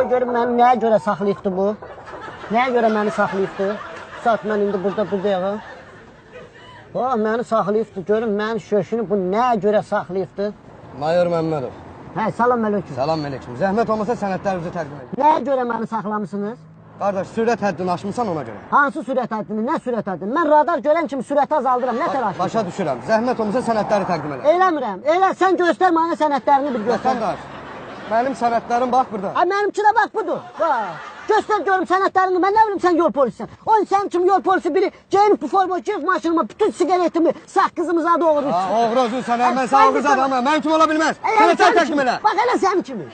görüm məni nəyə görə saxlayıbdı bu? Nəyə görə məni saxlayıbdı? Saat mən indi buradayım. Məni saxlayıbdı, görüm mənim şöşünü bu nəyə görə saxlayıbdı? Mayor Məmmədov. Hə, salam əleykum. Salam əleykum. Zəhmət olmasa sənədlərinizi təqdim edin. Nəyə görə məni saxlamısınız? Qardaş, sürət həddini aşmısan ona görə. Hansı sürət həddini, nə sürət həddini? Mən radar görən kimi sürəti azaldıram, nə tər Başa düşürəm. Zəhmət olmasa sənədləri təqdim edin. Eləmirəm, sən göstər mənə sənədlərini bir göstər. Vətəndaş, mənim sənədlərim bax burada. Mənimki də bax budur. Göstər görüm sənədlərini, mən nə bilim sən yol polisisən. Sənin kimi yol polisi biri geyinib bu forma, girib maşınıma, bütün sigaretimi, saqqızımıza doğru. Oğru özün sən, mən sağ qız adamım, mənim kimi ola bilməz. Sənədlər təqdim elə. Bax, elə sənin kimi.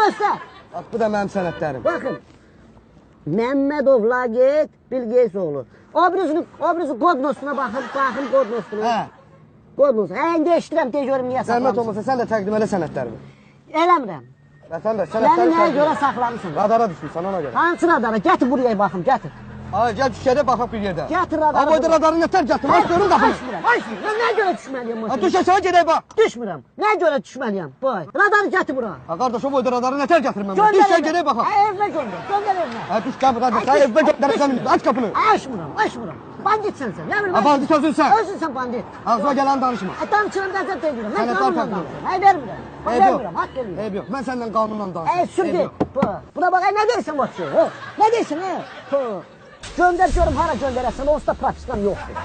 Göstər. Bax, bu da mənim sənədlərim. Baxın. Məmmədov Laqet Bilgezoğlu. Obruzun qodnosuna baxın qodnosuna. Qodnos. İndi eşidirəm, deyə görüm niyə saxlamısın. Zəhmət olmasa sən də təqdim elə sənədlərimi. Eləmirəm. Vətəndaş, Məni sənədləri nəyə görə saxlamısın? Radara düşmüsən ona görə. Hansı radara? Gətir buraya baxım, gətir. Gəl düşədə baxaq bir yerdə. Gətir radarı. Boyda radarı nətər gətir? Bax görün qapını. Açmıram. Mən nəyə görə düşməliyəm? Düşəsən gedək bax. Düşmürəm. Nəyə görə düşməliyəm? Radarı gətir bura. Qardaş, o boyda radarı nətər gətirim mən? Düşən gedək baxaq. Evimə göndər. Göndər evimə. Düş qapı qardaş. Sən evimə göndərsən. Aç qapını. Açmıram. Banditsən sən. Bandit özünsən. Özünsən bandit. Ağzına gələn danışma. Danışıram da zət edirəm. Mən Sənədlər qanunla təqdim danışıram. Vermirəm. Vermirəm. Haqq eləyirəm. Eyb yox. Mən səndən qanunla danışıram. Sürdü. Buna bax, nə deyirsən bax ki? Nə deyirsən? Göndər görüm hara göndərəsən. Onsuz da propiskam yoxdur.